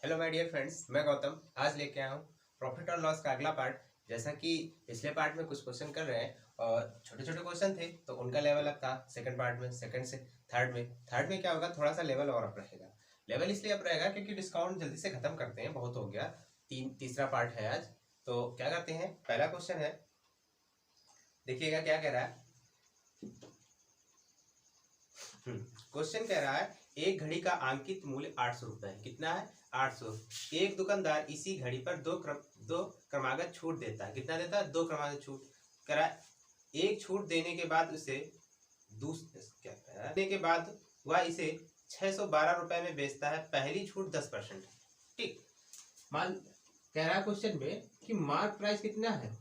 Hello my dear friends, मैं गौतम आज लेके आया हूँ प्रॉफिट और लॉस का अगला पार्ट। जैसा कि पिछले पार्ट में कुछ क्वेश्चन कर रहे हैं और छोटे छोटे क्वेश्चन थे तो उनका लेवल अप था सेकंड पार्ट में, सेकंड से थर्ड में क्या होगा, थोड़ा सा लेवल और अप रहेगा। लेवल इसलिए अप रहेगा क्योंकि डिस्काउंट जल्दी से खत्म करते हैं, बहुत हो गया। तीसरा पार्ट है आज। तो क्या करते हैं, पहला क्वेश्चन है, देखिएगा क्या कह रहा है। क्वेश्चन कह रहा है एक घड़ी का अंकित मूल्य 800 रुपए है। कितना है? 800। एक दुकानदार इसी घड़ी पर दो क्रमागत छूट देता है। कितना देता है? 2 क्रमागत छूट। कह रहा है एक छूट देने के बाद उसे क्या कह रहा है, देने के बाद वह इसे 612 रुपए में बेचता है। पहली छूट 10%। ठीक। मान कह रहा है क्वेश्चन में कि मार्क प्राइस कितना है?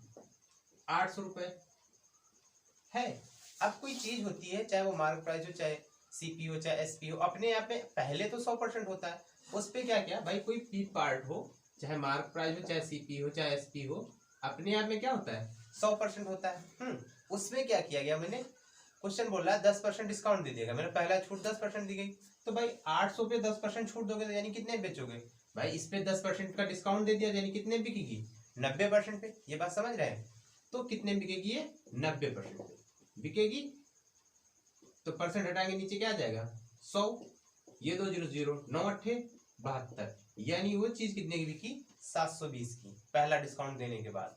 800 रुपए है। अब कोई चीज होती है, चाहे वो मार्क प्राइस हो, चाहे सीपीओ, चाहे एसपीओ, अपने आप में पहले तो 100% होता है। उस पे क्या क्या भाई, कोई पी पार्ट हो, चाहे मार्क प्राइस हो, चाहे सीपी हो, चाहे एसपी हो, अपने आप में क्या होता है? 100% होता है। उसमें क्या किया गया, मैंने क्वेश्चन बोला 10% डिस्काउंट दे देगा, मैंने पहला छूट 10% दी गई। तो भाई 800 पे 10% छूट दोगे तो यानी कितने बेचोगे भाई? इस पे 10% का डिस्काउंट दे दिया यानी कितने बिकेगी? 90% पे। ये बात समझ रहे हैं? तो कितने बिकेगी ये? 90% पे बिकेगी। तो परसेंट हटाएंगे, नीचे क्या आ जाएगा? 100। ये 2 0 0, 9 8 72, यानी वो चीज कितने की बिकी? 720 की, पहला डिस्काउंट देने के बाद।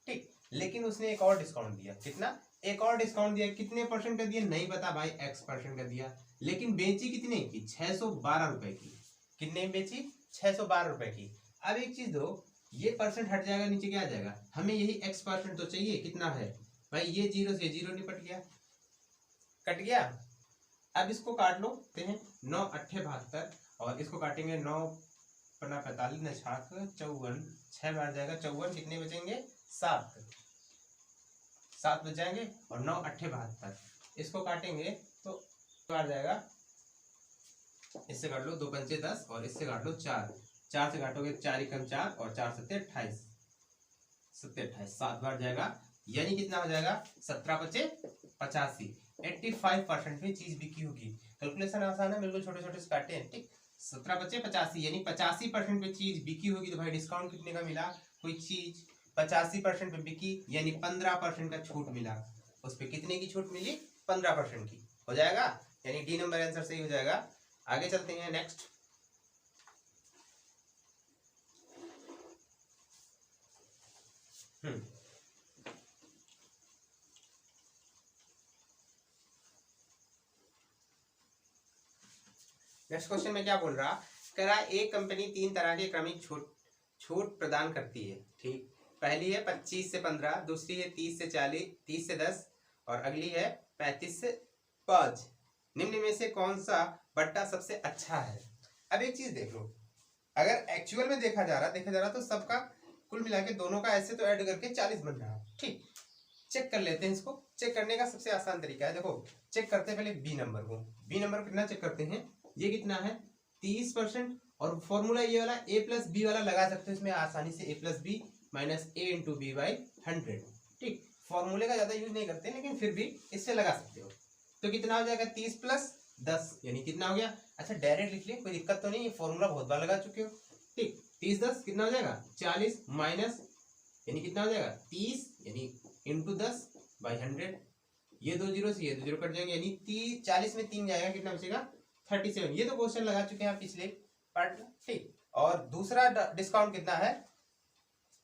ठीक। लेकिन उसने एक और डिस्काउंट दिया। कितना? एक और डिस्काउंट दिया। कितने परसेंट का दिया नहीं पता भाई, X% का दिया। लेकिन बेची कितने की? 612 रुपए की। कितने में बेची? 612 रुपए की। अब एक चीज दो, ये परसेंट हट जाएगा, नीचे क्या आ जाएगा? हमें यही X% तो चाहिए। कितना है भाई? ये जीरो से जीरो निपट गया, कट गया। अब इसको काट लो हैं, 9 8 72, और इसको काटेंगे 9 पन्ना 45 न छाक 54, 6 बार जाएगा 54, कितने बचेंगे? 7 बच जाएंगे। और 9 8 72, इसको काटेंगे तो बार जाएगा, इससे काट लो 2 पंचे 10, और इससे काट लो 4, 4 से काटोगे 4 एकम 4, और 4 सत्ते 28, 7 बार जाएगा, यानी कितना हो जाएगा? 17 बचे 85। 85% में चीज बिकी होगी। कैलकुलेशन आसान है, बिल्कुल छोटे छोटे से काटे हैं। ठीक। 17 बचे 85, यानी 85% में चीज बिकी होगी। तो भाई डिस्काउंट कितने का मिला? कोई चीज 85% पे बिकी, यानी 15% का छूट मिला। उस पर कितने की छूट मिली? 15% की। हो जाएगा, यानी डी नंबर आंसर सही हो जाएगा। आगे चलते हैं नेक्स्ट। नेक्स्ट क्वेश्चन में क्या बोल रहा? कह रहा एक कंपनी 3 तरह के क्रमिक छूट प्रदान करती है। ठीक। पहली है 25 से 15, दूसरी है 30 से 40, 30 से 10, और अगली है 35 से 5। निम्न में से कौन सा बट्टा सबसे अच्छा है? अब एक चीज देख लो, अगर एक्चुअल में देखा जा रहा तो सबका कुल मिला के दोनों का ऐसे तो ऐड करके 40 बन रहा। ठीक। चेक कर लेते हैं इसको। चेक करने का सबसे आसान तरीका है, देखो चेक करते हैं पहले बी नंबर को। बी नंबर कितना चेक करते हैं? ये कितना है? 30%। और फॉर्मूला ये वाला ए प्लस बी वाला लगा सकते हो इसमें आसानी से, A plus B minus A into B by 100। ठीक। फॉर्मूले का ज्यादा यूज नहीं करते, लेकिन फिर भी इससे लगा सकते हो। तो कितना हो जाएगा? 30 प्लस 10, यानी कितना हो गया? अच्छा डायरेक्ट लिख लिए, कोई दिक्कत तो नहीं, ये फॉर्मूला बहुत बार लगा चुके हो। ठीक। 30 10 कितना हो जाएगा? 40, माइनस यानी कितना हो जाएगा? 30, यानी इंटू 10 बाई 100। ये 2 जीरो से ये 2 जीरो कट जाएंगे, यानी 40 में 3 जाएगा, कितना बचेगा? 37। ये तो क्वेश्चन लगा चुके हैं आप पिछले पार्ट में। ठीक। और दूसरा डिस्काउंट कितना है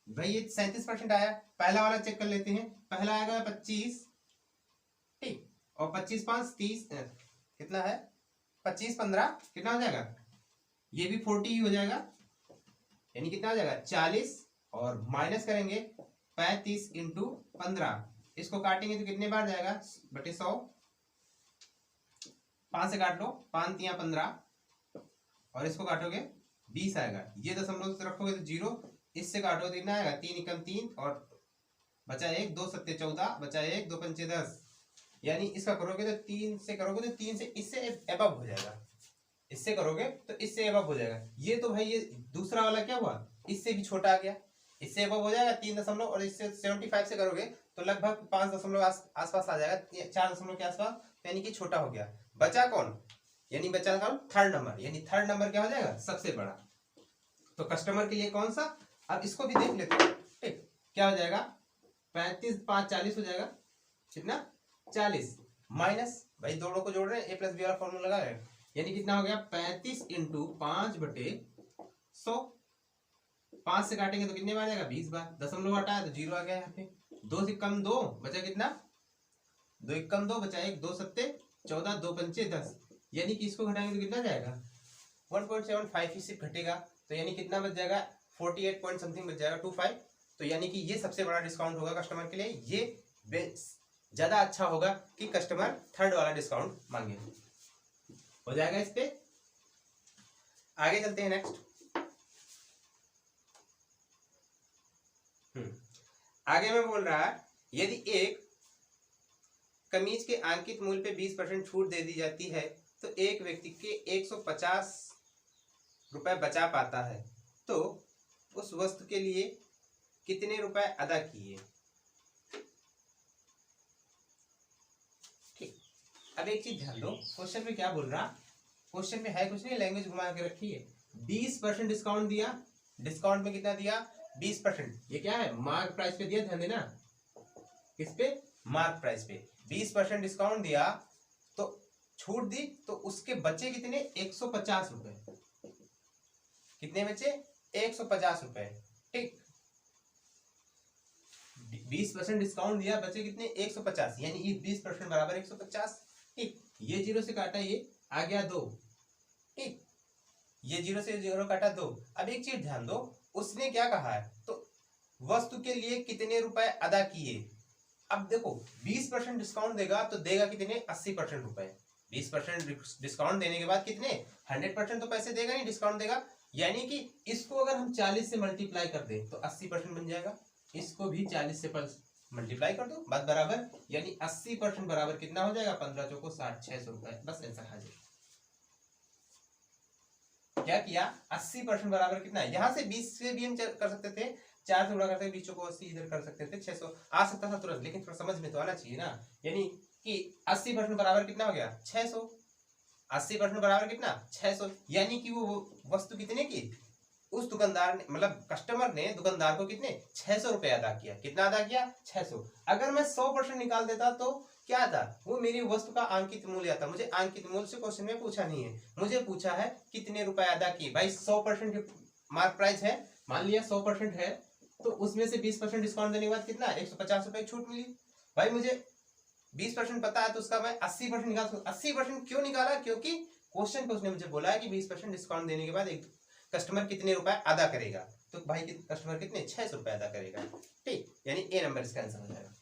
भाई? ये 37% आया। पहला वाला चेक कर लेते हैं। पहला आएगा 25। ठीक। और 25 5 30, कितना है? 25 15 कितना हो जाएगा? ये भी 40 ही हो जाएगा, यानी कितना हो जाएगा? 40, और माइनस करेंगे 35 इंटू 15, इसको काटेंगे तो कितने बार जाएगा? बटे 100। 5 से काट लो, 5 तिया 15, और इसको काटोगे 20 आएगा। ये दशमलव रखोगे तो 0, इससे काटोगे तो कितना आएगा? 3 एकम 3, और बचा 1, 2 सत्ते 14, बचा 1, 2 पंचे 10, यानी इसका करोगे तो 3 से करोगे तो 3 से इससे एबव हो जाएगा। इससे करोगे तो इससे एबव हो जाएगा। ये तो भाई ये दूसरा वाला क्या हुआ? इससे भी छोटा आ गया, इससे एबव हो जाएगा 3 दशमलव, और इससे 75 से करोगे तो लगभग 5 दशमलव आसपास आ जाएगा, 4 दशमलव के आसपास, यानी कि छोटा हो गया। बचा कौन? यानी बचा कौन? Third number. यानी थर्ड नंबर क्या हो जाएगा? सबसे बड़ा। तो कस्टमर के लिए कौन सा, अब इसको भी देख लेते हैं। ठीक, क्या हो जाएगा, 35 5 40 हो जाएगा, कितना 40 माइनस, भाई दोनों को जोड़ रहे हैं, ए प्लस बी वाला फॉर्मूला लगा रहे हैं, यानी कितना हो गया 35 इंटू 5/100। 5 से काटेंगे तो कितने बार आ जाएगा 20 बार, दशमलव हटाया तो 0 आ गया यहाँ पे। 2 से कम 2 बचा कितना, 2 एक कम 2 बचा 1, 2 सत्ते 14, 2 पंचे 10, यानी कि इसको घटाएंगे तो कितना जाएगा 1.75 ही सिर्फ घटेगा, तो यानी कितना बच जाएगा 48 पॉइंट समथिंग बच जाएगा 25। तो यानी कि ये सबसे बड़ा डिस्काउंट होगा कस्टमर के लिए, ये ज्यादा अच्छा होगा कि कस्टमर थर्ड वाला डिस्काउंट मांगे। हो जाएगा इस पे। आगे चलते हैं नेक्स्ट। आगे में बोल रहा है यदि एक कमीज के अंकित मूल्य पे 20% छूट दे दी जाती है तो एक व्यक्ति के 150 रुपए बचा पाता है, तो उस वस्तु के लिए कितने रुपए अदा किए। ठीक, अब एक चीज ध्यान दो, क्वेश्चन में क्या बोल रहा, क्वेश्चन में है कुछ नहीं, लैंग्वेज घुमा के रखी है। 20% डिस्काउंट दिया, डिस्काउंट में कितना दिया 20%, ये क्या है मार्क प्राइस पे दिया, ध्यान देना किस पे, मार्क प्राइस पे 20% डिस्काउंट दिया, तो छूट दी, तो उसके बचे कितने 150 रुपए, कितने बचे 150 रुपए। ठीक, 20% डिस्काउंट दिया, बचे कितने 150, यानी ये 20% बराबर 150। ठीक, ये 0 से काटा, ये आ गया 2। ठीक, ये 0 से 0 काटा 2। अब एक चीज ध्यान दो, उसने क्या कहा है, तो वस्तु के लिए कितने रुपए अदा किए। अब देखो 20% डिस्काउंट देगा तो देगा कितने 80% रुपए, 20% डिस्काउंट देने के बाद कितने 100% तो पैसे देगा नहीं, डिस्काउंट देगा, यानी कि इसको अगर हम 40 से मल्टीप्लाई कर दें तो 80% बन जाएगा, इसको भी 40 से मल्टीप्लाई कर दो, बात बराबर, यानी 80% बराबर कितना हो जाएगा 15 चौको 60, 600 रुपए, बस आंसर हाजिर। क्या किया 80% बराबर कितना है, यहाँ से 20 से भी हम कर सकते थे, 4 से गुणा करते 20 को 80 इधर कर सकते थे, 600 आ सकता था तुरंत, लेकिन थोड़ा समझ में तो आना चाहिए ना, यानी कि 80% बराबर कितना हो गया 600, 80% बराबर कितना 600, यानी कि वो वस्तु कितने की, उस दुकानदार ने मतलब कस्टमर ने दुकानदार को कितने 600 रुपए अदा किया, कितना अदा किया 600। अगर मैं 100% निकाल देता तो क्या था, वो मेरी वस्तु का अंकित मूल्य आता, मुझे अंकित मूल्य से क्वेश्चन में पूछा नहीं है, मुझे पूछा है कितने रुपए अदा किए। भाई 100% मार्क प्राइस है, मान लिया 100% है, तो उसमें से 20% डिस्काउंट देने के बाद कितना 150 रुपए की छूट मिली। भाई मुझे 20% पता है तो उसका मैं 80% निकाल सकता। 80% क्यों निकाला, क्योंकि क्वेश्चन पे उसने मुझे बोला है कि 20% डिस्काउंट देने के बाद एक कस्टमर कितने रुपए अदा करेगा, तो भाई कस्टमर कितने 600 रुपए अदा करेगा। ठीक, यानी ए नंबर इसका आंसर हो जाएगा।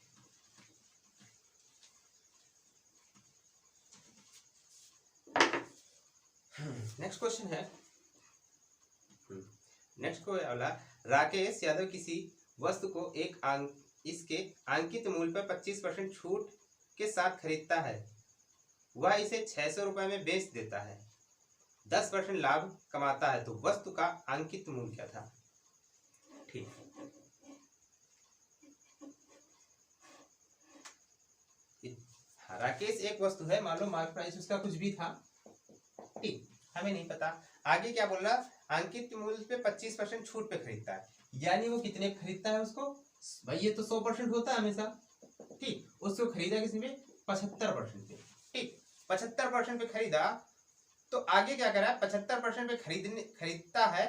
नेक्स्ट क्वेश्चन है, नेक्स्ट को वाला, राकेश यादव किसी वस्तु को इसके अंकित मूल्य पर 25% छूट के साथ खरीदता है, वह इसे 600 रुपए में बेच देता है, 10% लाभ कमाता है, तो वस्तु का अंकित मूल्य क्या था। ठीक, राकेश एक वस्तु है, मान लो मार्क प्राइस उसका कुछ भी था, ठीक, हमें नहीं पता। आगे क्या बोल रहा, अंकित मूल्य पे 25% छूट पे खरीदता है, यानी वो कितने खरीदता है उसको, भाई ये तो 100% होता है हमेशा, ठीक, उसको खरीदा किसी में 75% पे। ठीक, 75% पे खरीदा, तो आगे क्या करा 75% पे खरीदता है,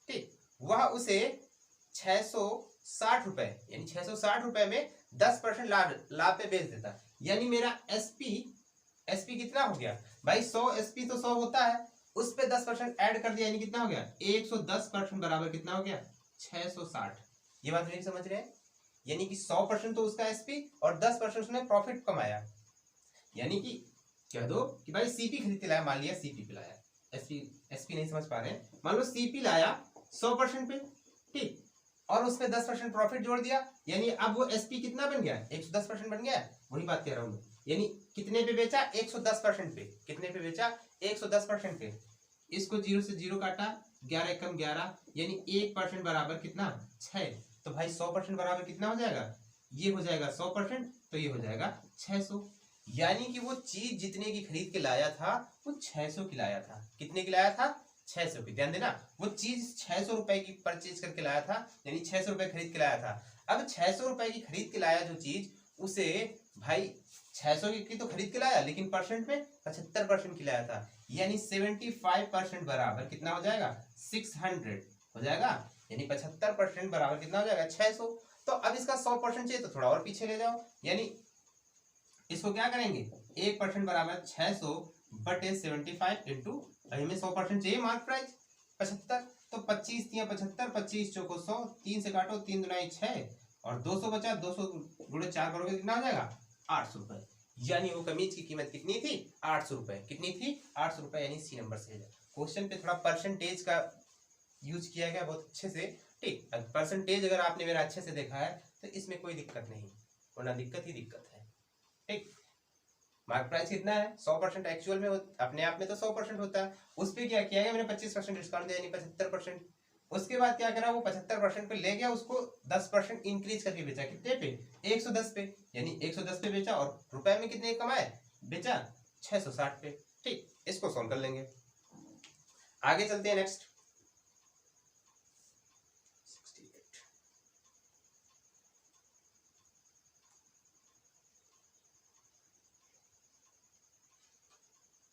ठीक, वह उसे 660 रुपए यानी 660 रुपए में 10% लाभ पे बेच देता है, यानी मेरा एसपी कितना हो गया भाई 100 एसपी तो 100 होता है, उस पे 10% ऐड कर दिया, यानी कितना हो गया 110% बराबर कितना हो गया 660। ये बात नहीं समझ रहे हैं, यानी कि 100% तो उसका एसपी और 10% उसने प्रॉफिट कमाया, यानी कि कह दो कि भाई सीपी खरीद के लाया, मान लिया सीपी पे लाया, एसपी नहीं समझ पा रहे हैं, मान लो सीपी लाया 100% पे, ठीक, और उसमें 10% प्रॉफिट जोड़ दिया, यानी अब वो एसपी कितना बन गया 110% बन गया, वही बात कह रहा हूँ, यानी कितने पे बेचा 110% पे, कितने पे बेचा 110% पे, इसको 0 से 0 काटा, 11 एकम 11, यानी 1% बराबर कितना 6, तो भाई 100% बराबर कितना हो जाएगा, ये हो जाएगा 100%, तो ये हो जाएगा 600, यानी कि वो चीज जितने की खरीद के लाया था वो 600 की लाया था, कितने की लाया था 600 की, ध्यान देना, वो चीज 600 रुपए की परचेज करके लाया था, यानी 600 रुपए खरीद के लाया था। अब 600 रुपए की खरीद के लाया जो चीज, उसे भाई 600 की तो खरीद के लाया, लेकिन परसेंट में 75% की लाया था, यानी 75% बराबर कितना हो जाएगा, 600 हो जाएगा, यानी 75% बराबर कितना हो जाएगा, 600। तो अब इसका 100% चाहिए तो थोड़ा और पीछे ले जाओ, यानी इसको क्या करेंगे, 1% बराबर 600 बटे 75 इंटू, में 100% चाहिए मार्क प्राइस 75, तो 25 तिया 75, 25 चौको 100, 3 से काटो, 3 दुनाई 6 और 200 बचा, 200 गुणे 4 करोगे कितना हो जाएगा, 800 रुपए। यानी वो कमीज की कीमत कितनी थी, 800 रुपए। कितनी थी, 800 रुपए, यानी सी नंबर से। क्वेश्चन पे थोड़ा परसेंटेज का यूज किया गया बहुत अच्छे से, ठीक। परसेंटेज अगर आपने मेरा अच्छे से देखा है तो इसमें कोई दिक्कत नहीं, वरना दिक्कत ही दिक्कत है, ठीक। मार्क प्राइस कितना है, 100%, एक्चुअल में अपने आप में तो 100% होता है, उस पर क्या किया गया मैंने 25% डिस्काउंट दिया, यानी 75%। उसके बाद क्या करा, वो 75% पे ले गया, उसको 10% इंक्रीज करके बेचा, कितने पे, 110 पे, यानी 110 पे बेचा, और रुपए में कितने कमाए, बेचा 660 पे, ठीक। इसको सॉल्व कर लेंगे, आगे चलते हैं नेक्स्ट।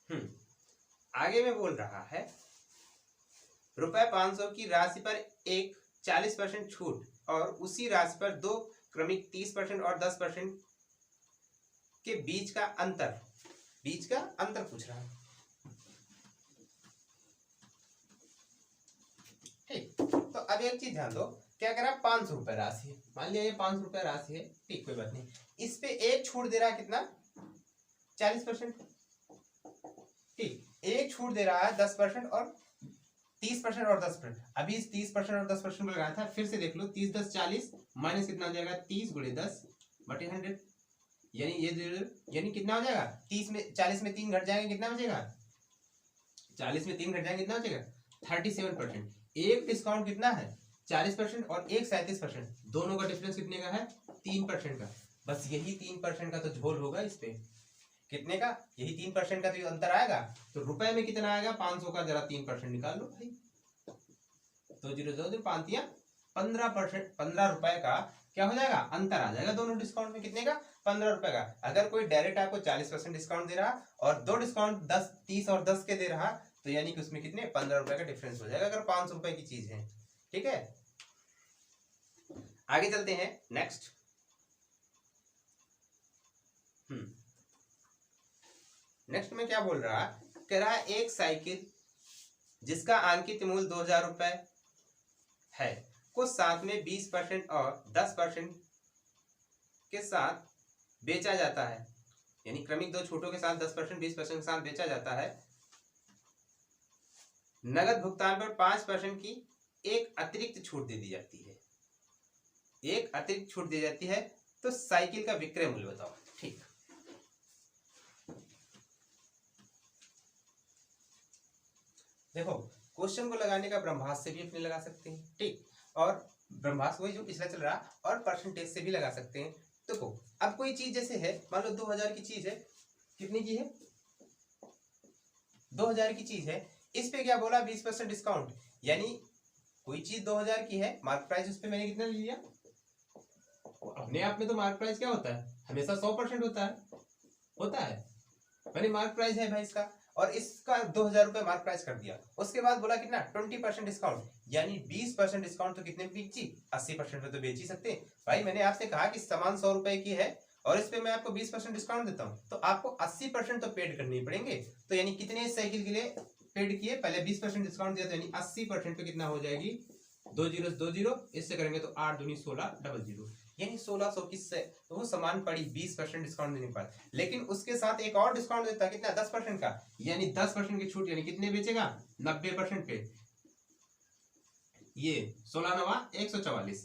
68। आगे में बोल रहा है ₹500 की राशि पर एक 40% छूट और उसी राशि पर दो क्रमिक 30% और 10% के बीच का अंतर पूछ रहा है, ठीक। तो अब एक चीज ध्यान दो, क्या कह रहा है, 500 रुपए राशि है, मान लिया ये 500 रुपए राशि है, ठीक, कोई बात नहीं। इस पे एक छूट दे रहा है कितना, 40%, ठीक। एक छूट दे रहा है 10% और 30% और 10%। अभी इस 30% और 10% लगाया था, फिर से देख लो, 30 10 40 माइनस कितना हो जाएगा, 30 गुणे 10 बटे 100, यानी ये यानी कितना हो जाएगा, 30 में 40 में 3 घट जाएंगे, कितना बचेगा, 40 में 3 घट जाएंगे, कितना बचेगा, 37%। एक डिस्काउंट कितना है, 40% और एक 37%, दोनों का डिफरेंस कितने का है, 3% का। बस यही 3% का तो झोल होगा इस पे, कितने का, यही 3% का तो अंतर आएगा। तो रुपए में कितना आएगा, 500 का जरा 3% निकाल लो भाई, 2 15%, 15 रुपए का क्या हो जाएगा, अंतर आ जाएगा दोनों डिस्काउंट में, कितने का, 15 रुपए का। अगर कोई डायरेक्ट आपको 40% डिस्काउंट दे रहा और दो डिस्काउंट 10 30 और 10 के दे रहा, तो यानी कि उसमें कितने, 15 रुपए का डिफरेंस हो जाएगा, अगर 500 रुपए की चीज है, ठीक है। आगे चलते हैं नेक्स्ट। नेक्स्ट में क्या बोल रहा है, कह रहा है एक साइकिल जिसका अंकित मूल्य 2000 रुपए है को साथ में 20% और 10% के साथ बेचा जाता है, यानी क्रमिक दो छूटों के साथ 10% 20% के साथ बेचा जाता है। नगद भुगतान पर 5% की एक अतिरिक्त छूट दे दी जाती है, एक अतिरिक्त छूट दी जाती है, तो साइकिल का विक्रय मूल्य बताओ, ठीक। देखो, क्वेश्चन को लगाने का ब्रह्मास्त्र से भी अपने लगा सकते हैं, ठीक, और ब्रह्मास्त्र वही जो पिछला चल रहा, और परसेंटेज से भी लगा सकते हैं। देखो, अब कोई चीज जैसे है, मान लो 2000 की चीज है, कितने की है, 2000 की चीज है, इस पे क्या बोला, 20% डिस्काउंट, यानी कोई चीज 2000 की है, मार्क प्राइस उस पे मैंने कितना ले लिया, अपने आप में तो मार्क प्राइस क्या होता है, हमेशा 100% होता है, मैंने मार्क प्राइस है भाई इसका, और इसका 2000 रुपए मार्क प्राइस कर दिया। उसके बाद बोला कितना, 20% डिस्काउंट, यानी 20% डिस्काउंट, तो कितने बेची, 80% पे तो बेच ही सकते हैं भाई। मैंने आपसे कहा कि सामान 100 रुपए की है और इस पे मैं आपको 20% डिस्काउंट देता हूँ, तो आपको 80% तो पेड करने पड़ेंगे। तो यानी कितने साइकिल के लिए पेड किए, पहले 20% डिस्काउंट दिया, तो यानी 80% पे कितना हो जाएगी, 2 जीरो 2 जीरो, इससे करेंगे तो 8 दूनी 16 डबल जीरो, यानी 1600 किससे, तो वो सामान पड़ी 20% डिस्काउंट देने पर, लेकिन उसके साथ एक और डिस्काउंट देता, कितना, 10% का, यानी 10% की छूट, यानी कितने बेचेगा, 90% पे, ये 16 नवा 144,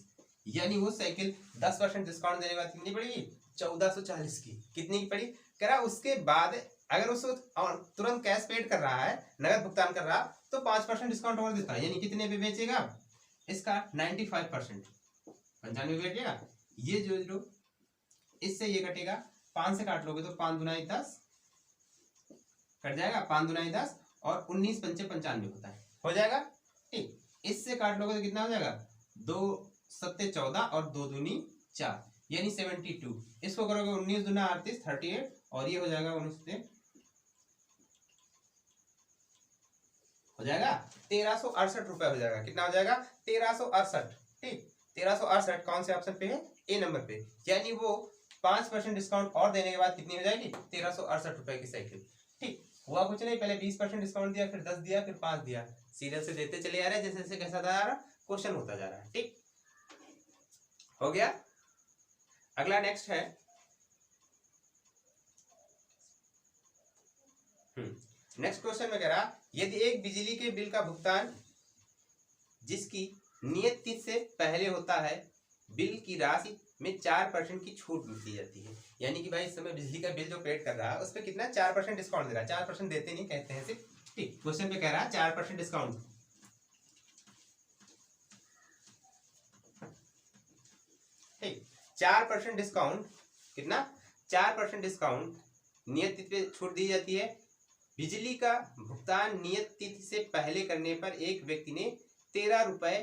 यानी वो साइकिल 10% डिस्काउंट देने के बाद कितनी पड़ेगी, 1440 की, कितनी की पड़ी, कह रहा उसके बाद अगर उसको तुरंत कैश पेड कर रहा है, नगद भुगतान कर रहा, तो 5% डिस्काउंट और देता है, यानी कितने पे बेचेगा, इसका 95%, 95 बेचेगा। ये जो इससे ये कटेगा, 5 से काट लोगे तो 5 दुनाई 10 कट जाएगा, 5 दुनाई 10 और 19 पंचे 95 होता है, हो जाएगा। ठीक, इससे काट लोगे तो कितना हो जाएगा, 2 सत्ते 14 और 2 दूनी 4 यानी 72। इसको करोगे 19 दूना 38 38 और ये हो जाएगा 19 हो जाएगा 1368 रुपए हो जाएगा। कितना हो जाएगा, 1368। ठीक, 1368 कौन से ऑप्शन पे है, ए नंबर पे। यानी वो 5% डिस्काउंट और देने के बाद कितनी हो जाएगी, 1368 रुपए की साइकिल। ठीक, हुआ कुछ नहीं, पहले 20% डिस्काउंट दिया, फिर 10 दिया, फिर 5 दिया, सीरियल से देते चले आ रहे हैं, जैसे जैसे कैसा जा रहा क्वेश्चन होता जा रहा है। ठीक, हो गया। अगला नेक्स्ट है नेक्स्ट क्वेश्चन में कह रहा, यदि एक बिजली के बिल का भुगतान जिसकी नियत तिथि से पहले होता है, बिल की राशि में 4% की छूट मिलती जाती है। यानी कि भाई इस समय बिजली का बिल जो पेड कर रहा है उस पर कितना 4% डिस्काउंट दे रहा है। 4% देते नहीं, कहते हैं सिर्फ। ठीक, क्वेश्चन पे कह रहा है 4% डिस्काउंट। ठीक, 4% डिस्काउंट, कितना, 4% डिस्काउंट नियत तिथि पे छूट दी जाती है। बिजली का भुगतान नियत तिथि से पहले करने पर एक व्यक्ति ने 13 रुपए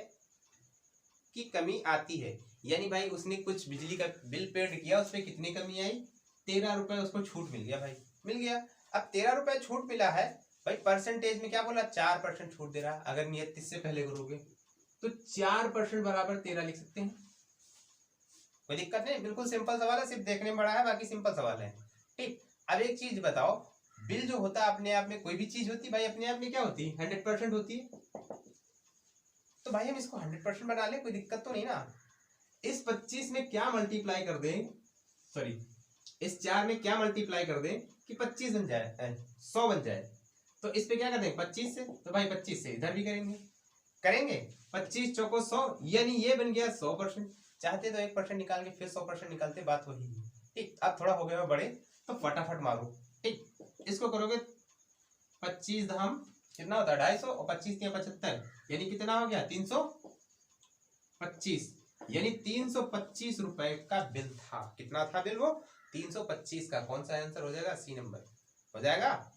की कमी आती है। यानी भाई उसने कुछ बिजली का बिल पेड किया, उसमें कितनी कमी आई, 13 रुपए उसको छूट मिल गया भाई, मिल गया। अब 13 रुपए छूट मिला है भाई, परसेंटेज में क्या बोला, 4% छूट दे रहा है। अगर नियत तिथि से पहले करोगे तो 4% बराबर 13 लिख सकते हैं, कोई दिक्कत नहीं, बिल्कुल सिंपल सवाल है, सिर्फ देखने में बड़ा है, बाकी सिंपल सवाल है। ठीक, अब एक चीज बताओ, बिल जो होता है अपने आप में, कोई भी चीज होती है भाई अपने आप में क्या होती है, 100% होती है। तो भाई हम इसको 100% बना ले, कोई दिक्कत तो नहीं ना। इस 25 में क्या मल्टीप्लाई कर दें, सॉरी इस 4 में क्या मल्टीप्लाई कर दें कि 25 बन जाए, 100 बन जाए। तो इस पे क्या कर देंगे 25 से, तो भाई 25 से इधर भी करेंगे 25 चौको 100, यानी ये बन गया 100%। चाहते तो 1% निकाल के फिर 100% निकालते, बात वही है। ठीक, अब थोड़ा हो गया बड़े तो फटाफट मारो। ठीक, इसको करोगे 25 धाम कितना होता है 250 और 25 के 75 यानी कितना हो गया 325, यानी 325 रुपए का बिल था। कितना था बिल वो, 325 का। कौन सा आंसर हो जाएगा, सी नंबर हो जाएगा।